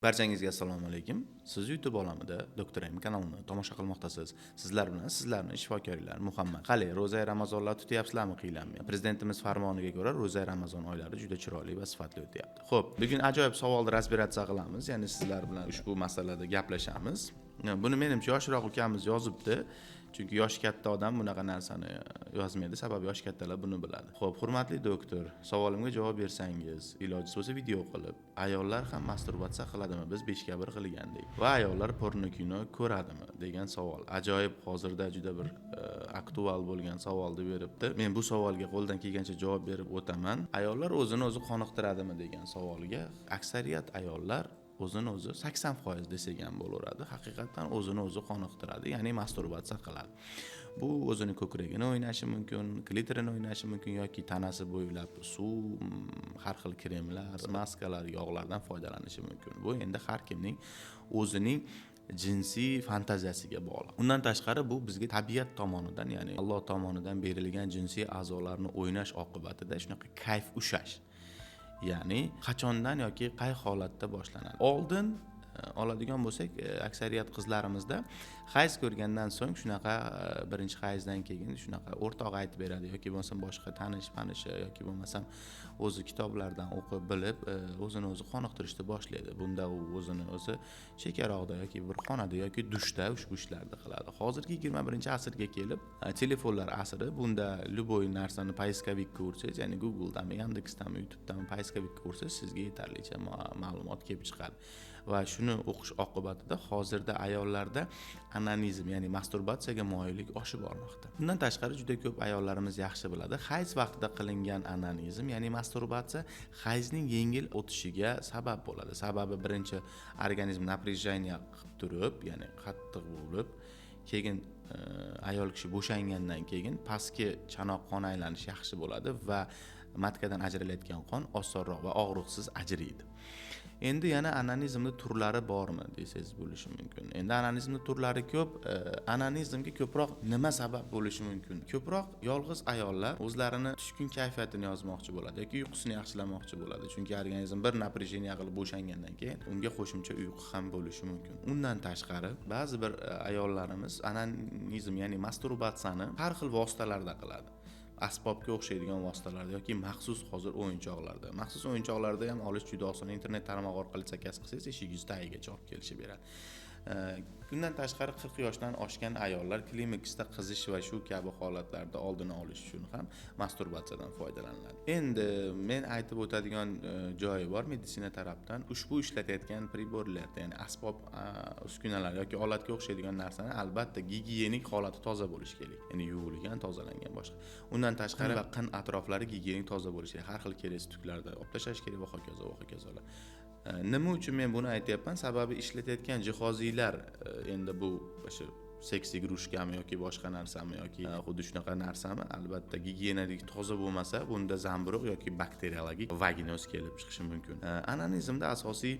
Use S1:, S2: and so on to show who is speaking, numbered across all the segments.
S1: Barchangizga assalomu alaykum. Siz YouTube olamida Doktor M kanalini tomosha qilmoqdasiz. Sizlar bilan sizlarning shifokorlar Muhammad. Qani, ro'za Ramazonlar tutyapsizlarmi qiynalmay? Prezidentimiz farmoniga ko'ra ro'za Ramazon oylari juda chiroyli va sifatli o'tyapti. Xo'p, bugun ajoyib savolni razbiratsiya qilamiz, ya'ni sizlar bilan ushbu masalada gaplashamiz. Buni menimcha yoshroq ukamiz yozibdi. Chunki yosh katta odam bunaqa narsani yozmaydi, sababi yosh kattalar buni biladi. Xo'p, hurmatli doktor, savolimga javob bersangiz, iloji bo'lsa video qilib, ayollar ham masturbatsiya qiladimi? Biz 5ga 1 qilgandek. Va ayollar porno kino ko'radimi degan savol. Ajoyib, hozirda juda bir aktual bo'lgan savolni beribdi. Men bu savolga qo'ldan kelgancha javob berib o'taman. Ayollar o'zini o'zi qoniqtiradimi degan savolga aksariyat ayollar o'zini o'zi 80% desak ham bo'laveradi. Haqiqatan o'zini o'zi qoniqtiradi, ya'ni masturbatsiya qiladi. Bu o'zini ko'kragini o'ynashi mumkin, klitorini o'ynashi mumkin yoki tanasi bo'ylab suv, har xil kremlar, maskalar, yog'lardan foydalanishi mumkin. Bu endi har kimning o'zining jinsiy fantaziyasiga bog'liq. Undan tashqari bu bizga tabiat tomonidan, ya'ni Alloh tomonidan berilgan jinsiy a'zolarni o'ynash oqibatida shunaqa kayf ushash. Ya'ni qachondan yoki qay holatda boshlanadi. Oldin oladigan bo'lsak, aksariyat qizlarimizda hayz ko'rgandan so'ng shunaqa birinchi hayzdan keyin shunaqa o'rtoq aytib beradi yoki bo'lmasa boshqa tanish yoki bo'lmasam o'zi kitoblardan o'qib bilib o'zini o'zi qoniqtirishni boshlaydi. Bunda u o'zini o'zi chekaroqda yoki bir xonada yoki dushda ushbu ishlarni qiladi. Hozirgi 21-asrga kelib, telefonlar asri, bunda любой narsani poiskovikka ursangiz, ya'ni Google'dan, Yandex'dan, YouTube'dan poiskovikka ursangiz sizga yetarlicha ma'lumot kelib chiqadi. Va shuni o'qish oqibatida hozirda ayollarda onanizm, ya'ni masturbatsiyaga moyillik oshib bormoqda. Bundan tashqari juda ko'p ayollarimiz yaxshi biladi, hayz vaqtida qilingan onanizm, ya'ni masturbatsiya hayzning yengil o'tishiga sabab bo'ladi. Sababi birinchi organizm напряжение qilib turib, ya'ni qattiq bo'lib, keyin ayol kishi bo'shangandan keyin pastki chanoq qon aylanishi yaxshi bo'ladi va matkadan ajralayotgan qon osonroq va og'riqsiz ajraydi. Endi yana onanizmning turlari bormi desangiz bo'lishi mumkin. Endi onanizmning turlari ko'p. Onanizmga ko'proq nima sabab bo'lishi mumkin? Ko'proq yolg'iz ayollar o'zlarini tushkun kayfiyatini yozmoqchi bo'ladi yoki uyqusini yaxshilamoqchi bo'ladi. Chunki organizm bir напряжение qilib bo'shangandan keyin unga qo'shimcha uyqu ham bo'lishi mumkin. Undan tashqari ba'zi bir ayollarimiz onanizm, ya'ni masturbatsiyani har xil vositalarda qiladi. Asbobga o'xshaydigan vositalarda yoki maxsus hozir o'yinchoqlarda. Maxsus o'yinchoqlarda ham olish juda oson. Internet tarmog'i orqali zakaz qilsangiz eshigingiz tagigacha olib kelishib beradi. Bundan tashqari 40 yoshdan oshgan ayollar klimaksda qizish va shu kabi holatlarda oldini olish uchun ham masturbatsiyadan foydalaniladi. Endi men aytib o'tadigan joyi bor meditsina tarafdan. Ushbu ishlatayotgan priborlarda, ya'ni asbob uskunalar yoki olatga o'xshaydigan narsani albatta gigiyenik holati toza bo'lishi kerak. Ya'ni yuvilgan, tozalangan boshqa. Undan tashqari va qin atroflari gigiyenik toza bo'lishi kerak. Har xil keres tuklarda olib tashlash kerak va hokazolar. Nima uchun men buni aytyapman? Sababi ishlatayotgan jihozinglar endi bu o'sha seks igrushkami yoki boshqa narsami yoki xuddi shunaqa narsami? Albatta gigiyenalik toza bo'lmasa, bunda zamburug' yoki bakteriologik vaginoz kelib chiqishi mumkin. Onanizmda asosiy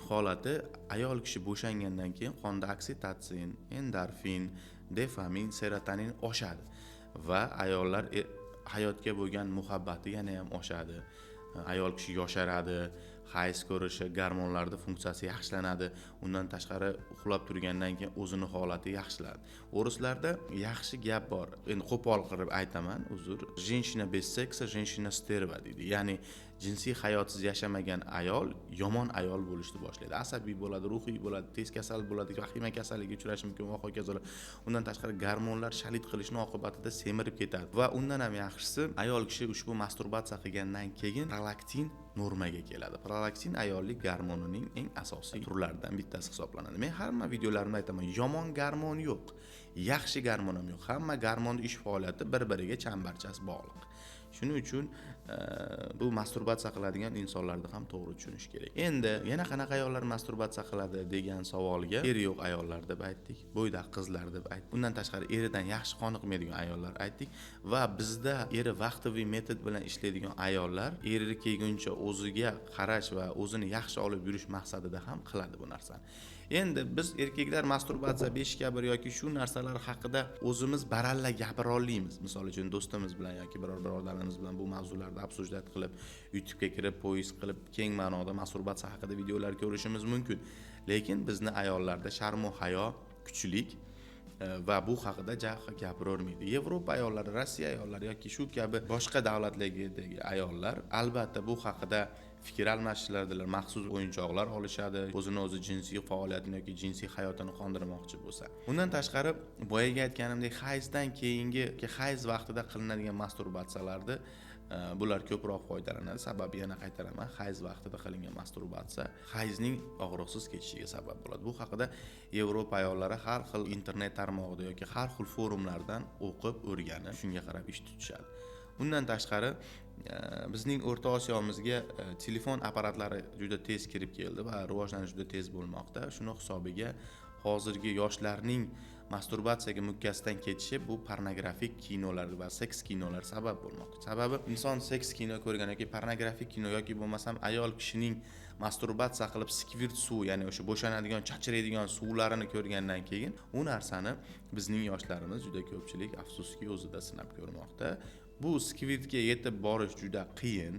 S1: holati ayol kishi bo'shangandan keyin qonda oksitotsin, endorfin, dopamin, serotonin oshadi va ayollar hayotga bo'lgan muhabbati yana ham oshadi. Ayol kishi yosharadi, hayz ko'rishi, gormonlarning funksiyasi yaxshilanadi. Undan tashqari uxlab turgandan keyin o'zini holati yaxshilanadi. O'rislarda yaxshi gap bor. Endi qo'pol qilib aytaman, uzr. Женщина без секса, женщина стерва deydi. Ya'ni jinsiy hayotsiz yashamagan ayol yomon ayol bo'lishni boshlaydi. Asabiy bo'ladi, ruhiy bo'ladi, tez kasal bo'ladi, vahima kasalligiga uchrashi mumkin va hokazolar. Undan tashqari gormonlar shalit qilishning oqibatida semirib ketadi. Va undan ham yaxshisi, ayol kishi ushbu masturbatsiya qilgandan keyin prolaktin normaga keladi. Prolaktin ayollik gormonining eng asosiy turlaridan bittasi hisoblanadi. Men hamma videolarimda aytaman, yomon gormon yo'q, yaxshi gormon ham yo'q. Hamma gormonning ish faoliyati bir-biriga chambarchas bog'liq. Shuning uchun bu masturbatsiya qiladigan insonlarni ham to'g'ri tushunish kerak. Endi yana qanaqa ayollar masturbatsiya qiladi degan savolga eri yo'q ayollar deb aytdik, bo'ydaq qizlar deb aytdik. Bundan tashqari eridan yaxshi qoniqmaydigan ayollar aytdik va bizda eri vaqtviy metod bilan ishlaydigan ayollar eri kelguncha o'ziga qarash va o'zini yaxshi olib yurish maqsadida ham qiladi bu narsani. Endi biz erkaklar masturbatsiya 5ga 1 yoki shu narsalar haqida o'zimiz baralla gapira olmaymiz. Misol uchun do'stimiz bilan yoki biror birodarimiz bilan bu mavzularda shaharlarda obsujdat qilib, YouTube'ga kirib, poyist qilib, keng ma'noda masturbatsiya haqida videolar ko'rishimiz mumkin. Lekin bizni ayollarda sharm va hayo kuchlik va bu haqida gapiravermaydi. Yevropa ayollari, Rossiya ayollari yoki shu kabi boshqa davlatlardagi ayollar albatta bu haqida fikr almashishlardilar, maxsus o'yinchoqlar olishadi, o'zini o'zi jinsiy faoliyatini yoki jinsiy hayotini qondirmoqchi bo'lsa. Undan tashqari, boyaga aytganimdek, hayzdan keyingi hayz vaqtida qilinadigan masturbatsiyalarda bular ko'proq foydalanadi. Sababi yana qaytaraman, hayz vaqtida qilingan masturbatsiya hayzning og'riqsiz kechishiga sabab bo'ladi. Bu haqida Yevropa ayollari har xil internet tarmog'ida yoki har xil forumlardan o'qib, o'rganib, shunga qarab ish tutishadi. Undan tashqari, bizning O'rta Osiyomizga telefon apparatlari juda tez kirib keldi va rivojlanish juda tez bo'lmoqda. Shuni hisobiga hozirgi yoshlarning masturbatsiyaga mukkasidan ketishi bu pornografik kinolar va seks kinolar sabab bo'lmoqda. Sababi inson seks kino ko'rgan yoki pornografik kino yoki bo'lmasam ayol kishining masturbatsiya qilib skvirt suv, ya'ni o'sha bo'shanadigan, chachiraydigan suvlarini ko'rgandan keyin u narsani bizning yoshlarimiz juda ko'pchilik afsuski o'zida sinab ko'rmoqda. Bu skvirtga yetib borish juda qiyin,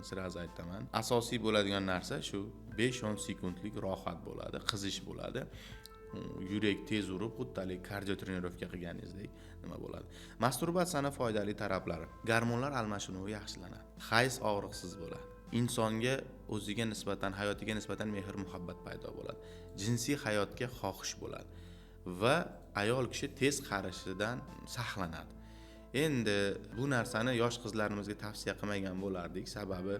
S1: siraz aytaman. Asosiy bo'ladigan narsa shu 5-10 sekundlik rohat bo'ladi, qizish bo'ladi. Yurak tez urib, xuddalik kardio trenirovka qilganingizdek nima bo'ladi. Masturbatsiyaning foydali taraflari: gormonlar almashinuvi yaxshilanadi, hayz og'riqsiz bo'ladi, insonga o'ziga nisbatan, hayotiga nisbatan mehr muhabbat paydo bo'ladi, jinsiy hayotga xohish bo'ladi va ayol kishi tez qarishidan saqlanadi. Endi bu narsani yosh qizlarimizga tavsiya qilmagan bo'lardik, sababi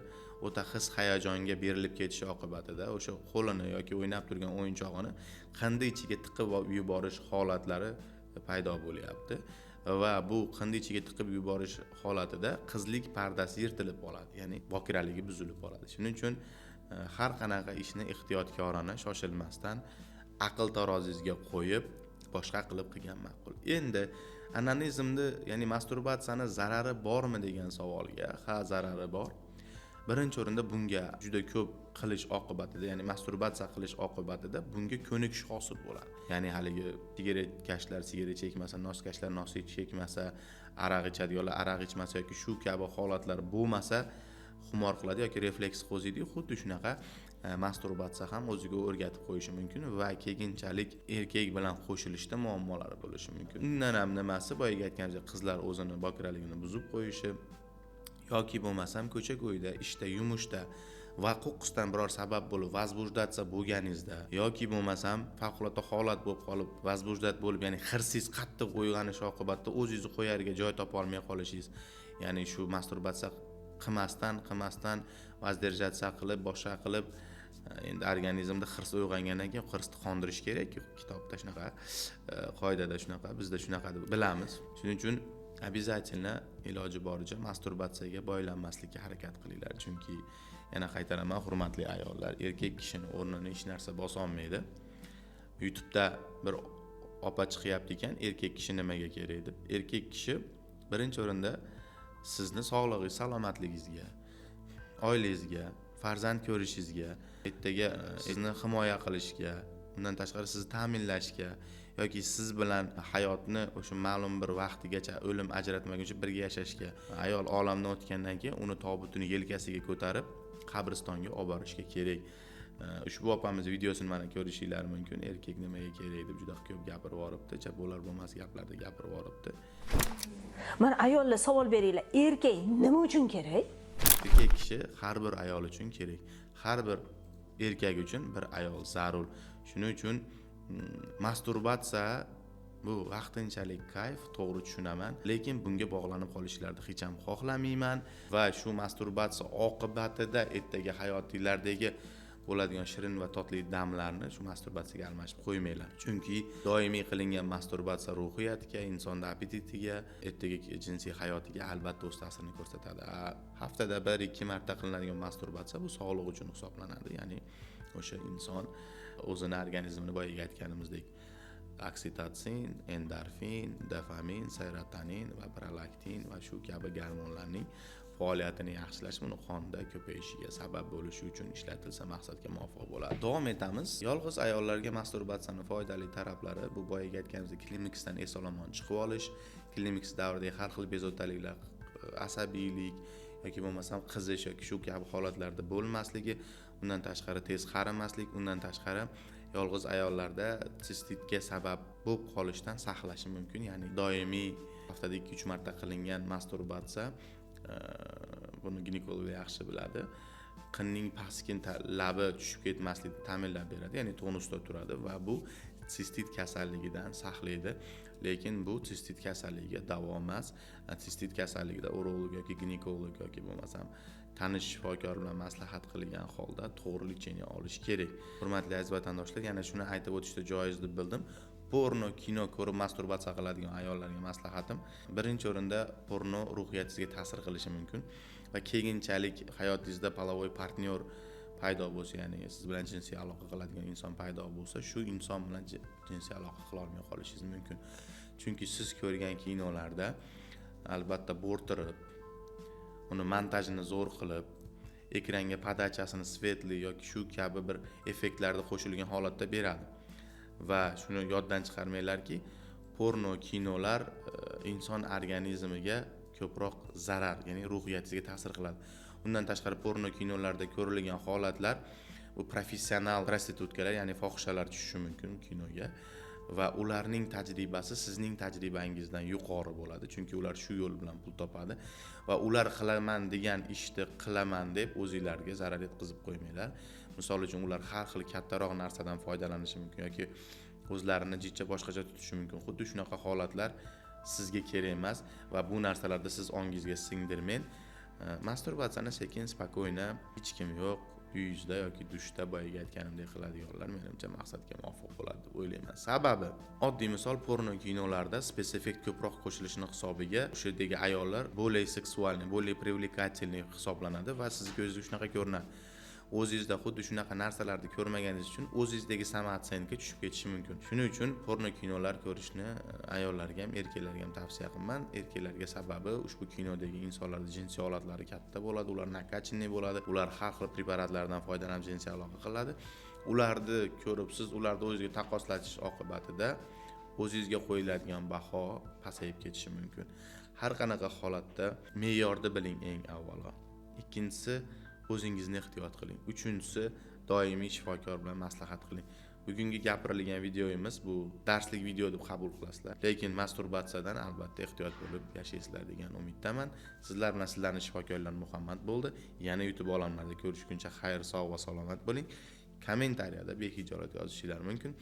S1: o'ta his hayajonga berilib ketishi oqibatida o'sha qo'lini yoki o'ynab turgan o'yinchog'ini qindi ichiga tiqib yuborish holatlari paydo bo'lyapti va bu qindi ichiga tiqib yuborish holatida qizlik pardasi yirtilib qoladi, ya'ni bokiraligi buzilib qoladi. Shuning uchun har qanaqa ishni ehtiyotkorona, shoshilmasdan aql tarozisiga qo'yib boshqa qilib qilgan ma'qul. Endi onanizmni, ya'ni masturbatsiyani zarari bormi degan savolga, ha, zarari bor. Birinchi o'rinda bunga juda ko'p qilish oqibatida, ya'ni masturbatsiya qilish oqibatida bunga ko'nikish hosil bo'ladi. Ya'ni haligi sigaretkashlar sigaret chekmasa, noskashlar nos chekmasa, aroq ichadiganlar aroq ichmasa yoki shu kabi holatlar bo'lmasa, xumor qiladi yoki refleks qo'ziydi. Xuddi shunaqa masturbatsiya ham o'ziga o'rgatib qo'yishi mumkin va keyinchalik erkak bilan qo'shilishda muammolari bo'lishi mumkin. Undan ham nimasi, boyaga aytganimdek, qizlar o'zini bokiraligini buzib qo'yishi yoki bo'lmasam ko'cha-ko'yda, ishda, yumushda va qo'qqisdan biror sabab bo'lib vazbujdatsiya bo'lganingizda yoki bo'lmasam favqulodda holat bo'lib qolib vazbujdat bo'lib, ya'ni hirsiz qattiq uyg'onish oqibatida o'zingizni qo'yariga joy topa olmay qolishingiz, ya'ni shu masturbatsiya qilmasdan vazdержаться qilib, boshqa qilib, endi organizmda hirs uyg'ongandan keyin hirsni qondirish kerak. Kitobda shunaqa, qoidada shunaqa, bizda shunaqa deb bilamiz. Shuning uchun обязательно iloji boricha masturbatsiyaga boylanmaslikka harakat qilinglar. Chunki yana qaytaraman, hurmatli ayollar, erkak kishining o'rnini hech narsa bosa olmaydi. YouTube'da bir opa chiqyapti ekan, erkak kishi nimaga kerak deb. Erkak kishi birinchi o'rinda sizni sog'lig'ingiz, salomatligingizga, oilangizga, farzand ko'rishingizga, ertaga sizni himoya qilishga, undan tashqari sizni ta'minlashga yoki siz bilan hayotni o'sha ma'lum bir vaqtigacha o'lim ajratmaguncha birga yashashga, ayol olamdan o'tgandan keyin uni tobutini yelkasiga ko'tarib qabristonga olib borishga kerak. Ushbu opamiz videosini mana ko'rishinglar mumkin. Erkak nimaga kerak deb juda ko'p gapirib yoribdi, chap bo'lar bo'lmas gaplarda gapirib yoribdi.
S2: Mana ayollar savol beringlar, erkak nima uchun kerak?
S1: Erkak kishi har bir ayol uchun kerak. Har bir erkak uchun bir ayol zarur. Shuning uchun masturbatsiya bu vaqtinchalik kayf, to'g'ri tushunaman, lekin bunga bog'lanib qolishlarini hech ham xohlamayman va shu masturbatsiya oqibatida ertaga hayotinglardagi bo'ladigan shirin va totli damlarni shu masturbatsiyaga almashib qo'ymanglar. Chunki doimiy qilingan masturbatsiya ruhiyatiga, insonning appetitiga, ertaga jinsiy hayotiga albatta o'z ta'sirini ko'rsatadi. Haftada 1-2 marta qilinadigan masturbatsiya bu sog'liq uchun hisoblanadi. Ya'ni o'sha inson o'zini organizmini boyaga aytganimizdek oksitotsin, endorfin, dopamin, serotonin va prolaktin va shu kabi gormonlarning faoliyatini yaxshilash, uni qonda ko'payishiga sabab bo'lishi uchun ishlatilsa maqsadga muvofiq bo'ladi. Davom etamiz. Yolg'iz ayollarga masturbatsiyaning foydali taraflari bu boyaga aytganimizdek kliniksdan eson-omon chiqib olish, kliniks davridagi har xil bezovtaliklar, asabiylik yoki bo'lmasam qizish yoki shu kabi holatlarda bo'lmasligi, undan tashqari tez qarimaslik, undan tashqari yolg'iz ayollarda sistitga sabab bo'lib qolishdan saqlashi mumkin. Ya'ni doimiy haftada 2-3 marta qilingan masturbatsiya, buni ginekolog yaxshi biladi. Qinning pastki labi tushib ketmaslikni ta'minlab beradi, ya'ni tonusda turadi va bu sistit kasalligidan saqlaydi. Lekin bu sistit kasalligiga davo emas. Sistit kasalligida urolog yoki ginekolog yoki bo'lmasam tanish shifokor bilan maslahat qilgan holda to'g'ri lecheniya olish kerak. Hurmatli aziz vatandoshlar, yana shuni aytib o'tishda joiz deb bildim. Porno, kino ko'rib masturbatsiya qiladigan ayollarga maslahatim, birinchi o'rinda porno ruhiyatingizga ta'sir qilishi mumkin va keyinchalik hayotingizda polovoy partnyor paydo bo'lsa, ya'ni siz bilan jinsiy aloqa qiladigan inson paydo bo'lsa, shu inson bilan jinsiy aloqa qila olmay qolishingiz mumkin. Chunki siz ko'rgan kinolarda albatta bo'rtirib, uni montajini zo'r qilib, ekranga podachasini svetli yoki shu kabi bir effektlarda qo'shilgan holatda beradi. Va shuni yoddan chiqarmanglarki, porno kinolar inson organizmiga ko'proq zarar, ya'ni ruhiyatingizga ta'sir qiladi. Undan tashqari porno kinolarda ko'rilgan holatlar bu professional prostitutkalar, ya'ni fohishalar tushishi mumkin kinoga va ularning tajribasi sizning tajribangizdan yuqori bo'ladi, chunki ular shu yo'l bilan pul topadi va ular qilaman degan ishni qilaman deb o'zingizlarga zarar yetkazib qo'ymanglar. Misol uchun ular har xil kattaroq narsadan foydalanishi mumkin yoki o'zlarini jicha boshqacha tutishi mumkin. Xuddi shunaqa holatlar sizga kerak emas va bu narsalarda siz ongingizga singdirmang. Masturbatsiyani sekin, spakoyna, hech kim yo'q, uyingizda yoki dushda boyaga aytganimdek qiladiganlar menimcha maqsadga muvofiq bo'ladi deb o'ylayman. Sababi, oddiy misol porno kinolarda spesifik ko'proq qo'shilishini hisobiga o'sha yerdagi ayollar более seksualniy, более привлекательный hisoblanadi va sizga o'zingizga shunaqa ko'rinadi. O'zingizda xuddi shunaqa narsalarni ko'rmaganingiz uchun o'zingizdagi samootsyenka tushib ketishi mumkin. Shuning uchun porno kinolar ko'rishni ayollarga ham, erkaklarga ham tavsiya qilaman. Erkaklarga sababi ushbu kinodagi insonlarning jinsiy holatlari katta bo'ladi, ular nakachinniy bo'ladi, ular har xil preparatlardan foydalanib jinsiy aloqa qiladi. Ularni ko'rib siz ularni o'zingizga taqqoslatish oqibatida o'zingizga qo'yiladigan baho pasayib ketishi mumkin. Har qanaqa holatda me'yorni biling eng avvalo. Ikkinchisi, o'zingizni ehtiyot qiling. Uchinchisi, doimiy shifokor bilan maslahat qiling. Bugungi gapirilgan videomiz bu darslik video deb qabul qilasizlar. Lekin masturbatsiyadan albatta ehtiyot bo'lib yashaysizlar degan umiddaman. Sizlar bilan sizlarning shifokorlar Muhammad bo'ldi. Yana YouTube olamlarida ko'rishguncha xayr, sog' va salomat bo'ling. Kommentariyada behijolat yozishingiz mumkin.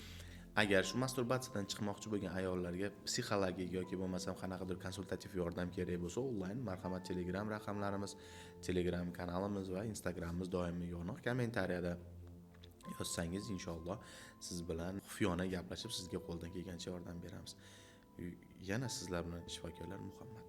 S1: Agar shu masturbatsiyadan chiqmoqchi bo'lgan ayollarga psixologik yoki bo'lmasam qanaqadir konsultativ yordam kerak bo'lsa, onlayn marhamat Telegram raqamlarimiz, Telegram kanalimiz va Instagramimiz doimiy yo'q. Kommentariyada yozsangiz inshaalloh siz bilan xufiyona gaplashib, sizga qo'ldan kelgancha yordam beramiz. Yana sizlar bilan shifokorlar Muhammad